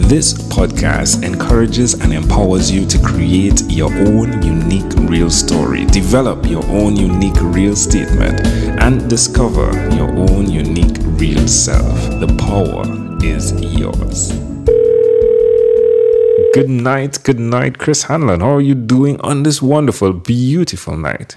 This podcast encourages and empowers you to create your own unique real story, develop your own unique real statement, and discover your own unique real self. The power is yours. Good night, Chris Hanlon. How are you doing on this wonderful, beautiful night?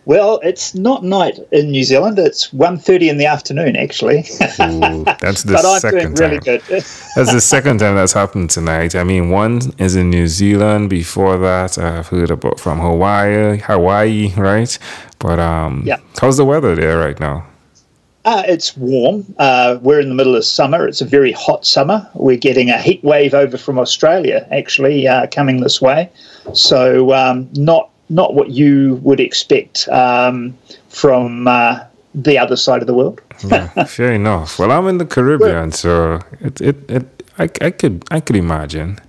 Well, it's not night in New Zealand. It's 1:30 in the afternoon, actually. Ooh, that's the but I'm second doing really time. good. That's the second time that's happened tonight. I mean, one is in New Zealand. Before that, I've heard about from Hawaii, right? But Yeah. how's the weather there right now? It's warm. We're in the middle of summer. It's a very hot summer. We're getting a heat wave over from Australia, actually, coming this way. So not what you would expect from the other side of the world. Yeah, fair enough. Well, I'm in the Caribbean, so I could imagine.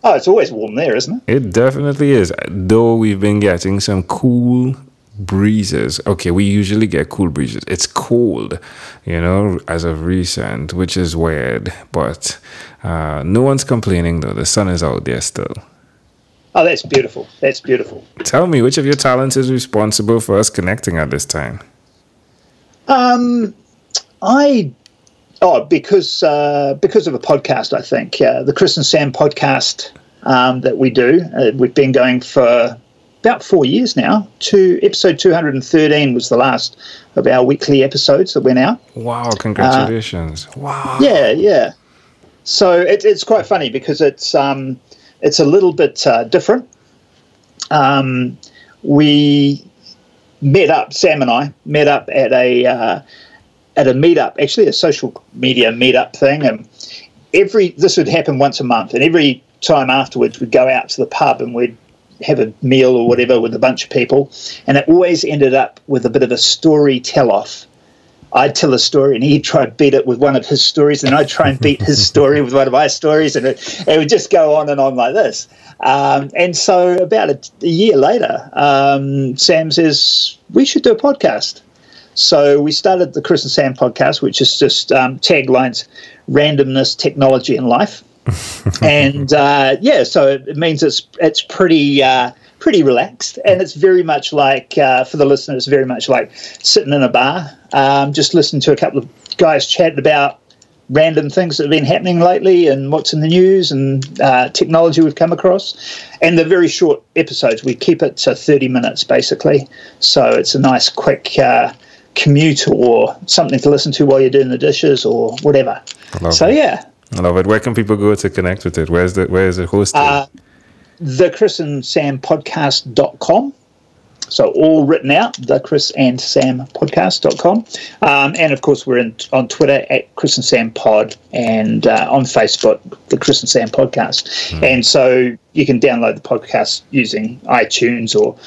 Oh, it's always warm there, isn't it? It definitely is. Though we've been getting some cool breezes. Okay, we usually get cool breezes. It's cold, as of recent, which is weird. But no one's complaining, though. The sun is out there still. Oh, that's beautiful. That's beautiful. Tell me, which of your talents is responsible for us connecting at this time? Because of a podcast, I think. The Chris and Sam podcast that we do. We've been going for about 4 years now. Episode 213 was the last of our weekly episodes that went out. Wow, congratulations. Wow. Yeah. So it's quite funny because it's a little bit different. We met up, Sam and I met up at a meetup, actually a social media meetup thing, and this would happen once a month, and every time afterwards we'd go out to the pub and we'd have a meal or whatever with a bunch of people, and it always ended up with a bit of a story tell-off. I'd tell a story and he'd try and beat it with one of his stories, and I'd try and beat his story with one of my stories, and it would just go on and on like this. And so about a year later, Sam says, we should do a podcast. So we started the Chris and Sam podcast, which is just taglines, randomness, technology, and life. And so it means it's pretty relaxed, and it's very much like, for the listeners, very much like sitting in a bar, just listening to a couple of guys chat about random things that have been happening lately and what's in the news and technology we've come across. And the very short episodes, we keep it to 30 minutes basically, so it's a nice quick commute or something to listen to while you're doing the dishes or whatever. Yeah. I love it. Where can people go to connect with it? Where is it hosted? thechrisandsampodcast.com. So all written out, thechrisandsampodcast.com. And of course, we're on Twitter at Chris and Sam Pod, and on Facebook, the Chris and Sam Podcast. And so you can download the podcast using iTunes or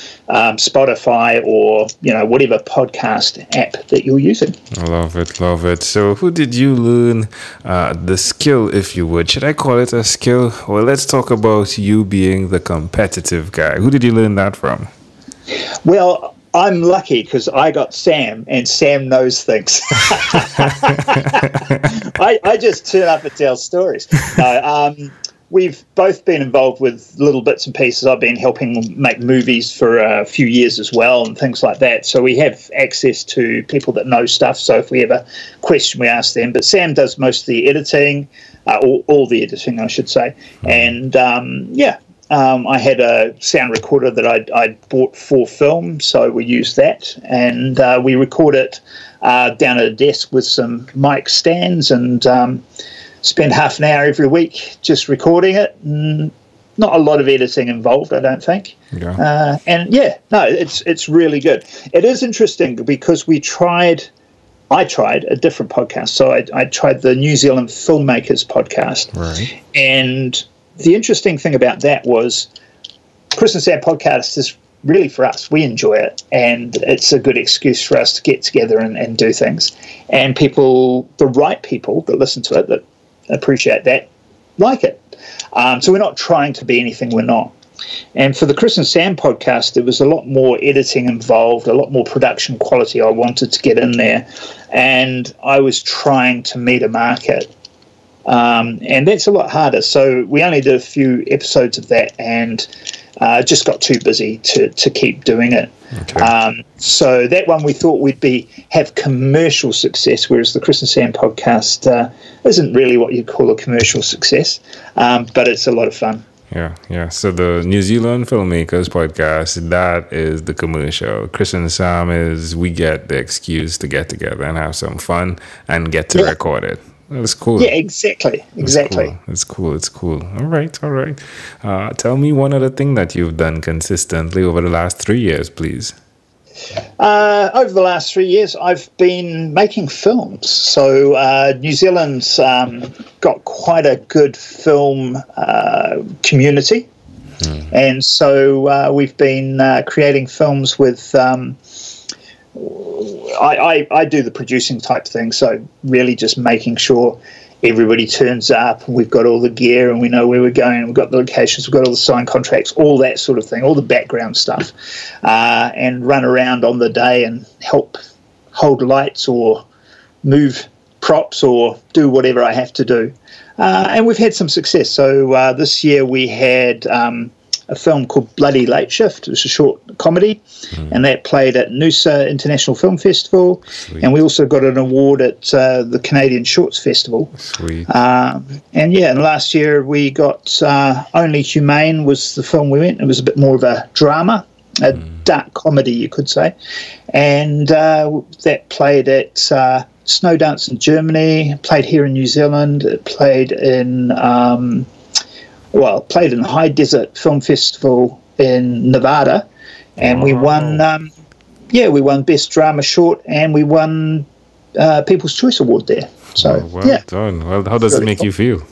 Spotify or, whatever podcast app that you're using. I love it. So who did you learn the skill, if you would? Should I call it a skill? Well, let's talk about you being the competitive guy. Who did you learn that from? Well, I'm lucky because I got Sam, and Sam knows things. I just turn up and tell stories. No, we've both been involved with little bits and pieces. I've been helping make movies for a few years as well and things like that. So we have access to people that know stuff. So if we have a question, we ask them. But Sam does most of the editing, all the editing, I should say. And, I had a sound recorder that I'd bought for film, so we used that, and we record it down at a desk with some mic stands, and spend half an hour every week just recording it. Not a lot of editing involved, I don't think. Yeah. It's really good. It is interesting because I tried a different podcast. So I tried the New Zealand Filmmakers podcast, right? And the interesting thing about that was Chris and Sam podcast is really for us. We enjoy it, and it's a good excuse for us to get together and do things. And people, the right people that listen to it, that appreciate that, like it. So we're not trying to be anything we're not. And for the Chris and Sam podcast, there was a lot more editing involved, a lot more production quality I wanted to get in there. And I was trying to meet a market And that's a lot harder. So we only did a few episodes of that, and just got too busy to keep doing it. Okay. So that one we thought we'd have commercial success, whereas the Chris and Sam podcast isn't really what you'd call a commercial success, but it's a lot of fun. Yeah. So the New Zealand Filmmakers podcast, that is the commercial. Chris and Sam is we get the excuse to get together and have some fun and get to record it. That's cool. Yeah, exactly. It's cool. All right. Tell me one other thing that you've done consistently over the last 3 years, please. Over the last 3 years, I've been making films. So New Zealand's got quite a good film community. And so we've been creating films with... I do the producing type thing, so really just making sure everybody turns up and we've got all the gear and we know where we're going, we've got the locations, we've got all the signed contracts, all that sort of thing, all the background stuff, and run around on the day and help hold lights or move props or do whatever I have to do. And we've had some success. So this year we had a film called Bloody Late Shift. It was a short comedy, and that played at Noosa International Film Festival. Sweet. And we also got an award at the Canadian Shorts Festival. Sweet. And last year we got Only Humane was the film we went. It was a bit more of a drama, a dark comedy, you could say. And that played at Snowdance in Germany, played here in New Zealand, it played in... played in High Desert Film Festival in Nevada, and we won. We won Best Drama Short, and we won People's Choice Award there. So well done. Well, how does it make you feel?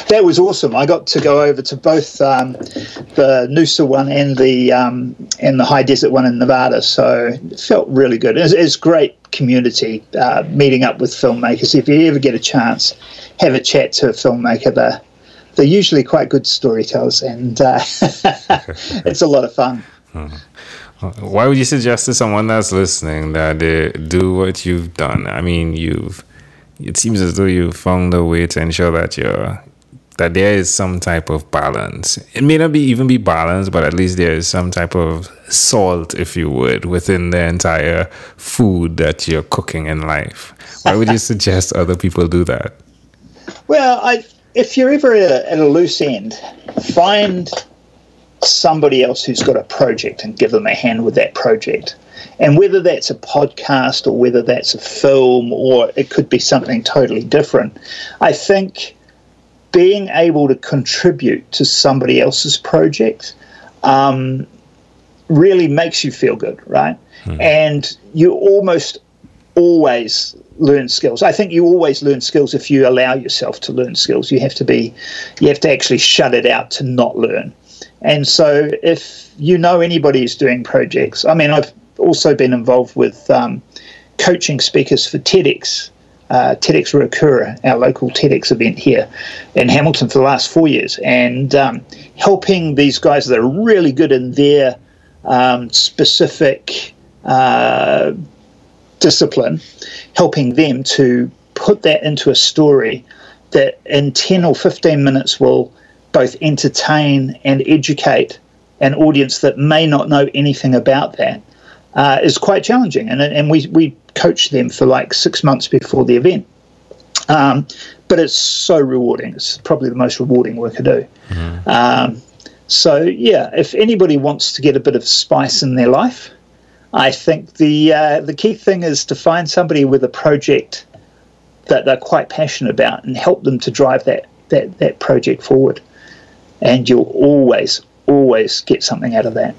That was awesome. I got to go over to both the Noosa one and the High Desert one in Nevada, so it felt really good. It's great community meeting up with filmmakers. If you ever get a chance, have a chat to a filmmaker. They're usually quite good storytellers, and it's a lot of fun. Why would you suggest to someone that's listening that they do what you've done? I mean, it seems as though you've found a way to ensure that there is some type of balance. It may not even be balance, but at least there is some type of salt, if you would, within the entire food that you're cooking in life. Why would you suggest other people do that? Well, if you're ever at a loose end, find somebody else who's got a project and give them a hand with that project. And whether that's a podcast or whether that's a film or it could be something totally different, I think being able to contribute to somebody else's project really makes you feel good, right? And you almost always learn skills. I think you always learn skills if you allow yourself to learn skills. You have to actually shut it out to not learn. And so if you know anybody who's doing projects, I mean, I've also been involved with coaching speakers for TEDx Ruakura, our local TEDx event here in Hamilton for the last 4 years, and helping these guys that are really good in their specific discipline, helping them to put that into a story that in 10 or 15 minutes will both entertain and educate an audience that may not know anything about that is quite challenging. And we coach them for like 6 months before the event. But it's so rewarding. It's probably the most rewarding work I do. So, yeah, if anybody wants to get a bit of spice in their life, I think the key thing is to find somebody with a project that they're quite passionate about and help them to drive that project forward. And you'll always get something out of that.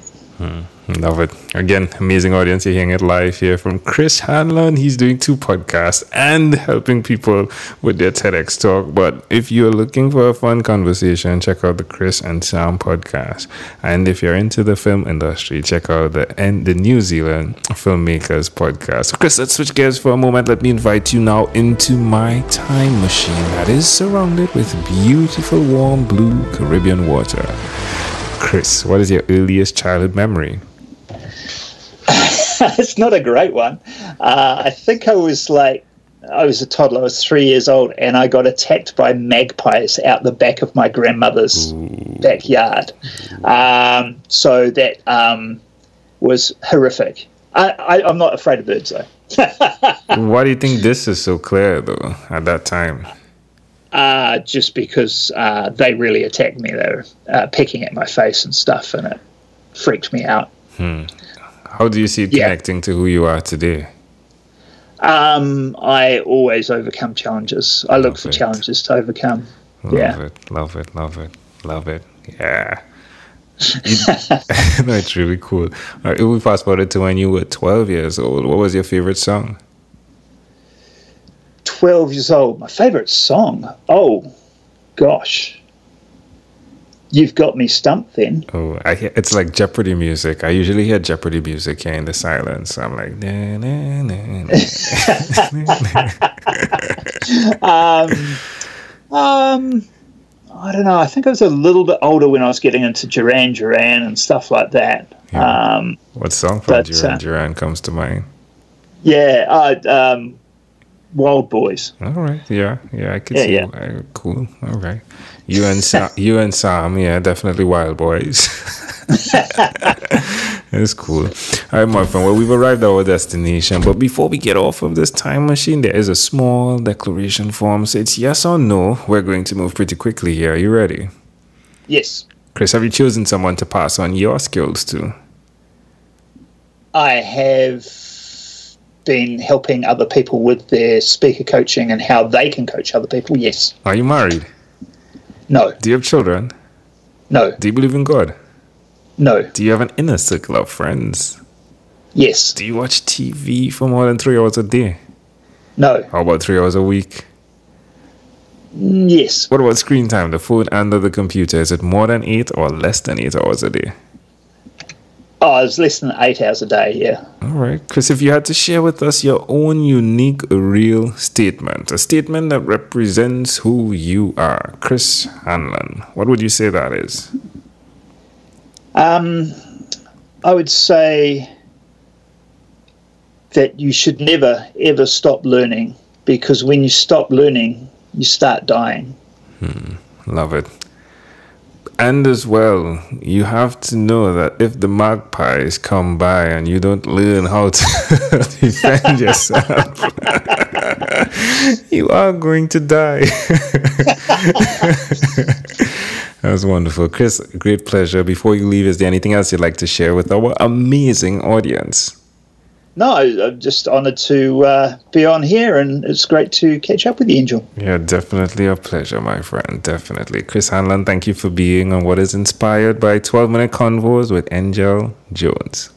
Love it. Again, amazing audience. You're hearing it live here from Chris Hanlon. He's doing 2 podcasts and helping people with their TEDx talk. But if you're looking for a fun conversation, check out the Chris and Sam podcast. And if you're into the film industry, check out the New Zealand Filmmakers podcast. So Chris, let's switch gears for a moment. Let me invite you now into my time machine that is surrounded with beautiful, warm, blue Caribbean water. Chris, what is your earliest childhood memory? It's not a great one. I think I was like I was a toddler. I was 3 years old, and I got attacked by magpies out the back of my grandmother's backyard. So that was horrific. I'm not afraid of birds, though. Why do you think this is so clear, though, at that time? Just because they really attacked me. They were pecking at my face and stuff, and it freaked me out. How do you see it connecting to who you are today? I always overcome challenges. I look for challenges to overcome. Love it. Yeah. No, it's really cool. All right, if we fast forward to when you were 12 years old, what was your favorite song? 12 years old. My favorite song? Oh, gosh. You've got me stumped then. Oh, it's like Jeopardy music. I usually hear Jeopardy music here in the silence. I'm like, na, na, na, na. I don't know. I think I was a little bit older when I was getting into Duran Duran and stuff like that. Yeah. What song from Duran Duran comes to mind? Yeah, Wild Boys. All right. Yeah, I could see. Yeah. Cool. All right. You and Sam, yeah, definitely Wild Boys. It's cool. All right, my friend. Well, we've arrived at our destination, but before we get off of this time machine, there is a small declaration form. So it's yes or no. We're going to move pretty quickly here. Are you ready? Yes. Chris, have you chosen someone to pass on your skills to? I have been helping other people with their speaker coaching and how they can coach other people. Yes. Are you married? No. Do you have children? No. Do you believe in God? No. Do you have an inner circle of friends? Yes. Do you watch TV for more than 3 hours a day? No. How about 3 hours a week? Yes. What about screen time, the phone and the computer? Is it more than 8 or less than 8 hours a day? Oh, it's less than 8 hours a day, yeah. All right. Chris, if you had to share with us your own unique, real statement, a statement that represents who you are, Chris Hanlon, what would you say that is? I would say that you should never, ever stop learning, because when you stop learning, you start dying. Love it. And as well, you have to know that if the magpies come by and you don't learn how to defend yourself, you are going to die. That was wonderful. Chris, great pleasure. Before you leave, is there anything else you'd like to share with our amazing audience? No, I'm just honoured to be on here, and it's great to catch up with you, Angel. Yeah, definitely a pleasure, my friend. Definitely. Chris Hanlon, thank you for being on what is inspired by 12-Minute Convos with Angel Jones.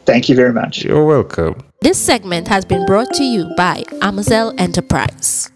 Thank you very much. You're welcome. This segment has been brought to you by Amazel Enterprise.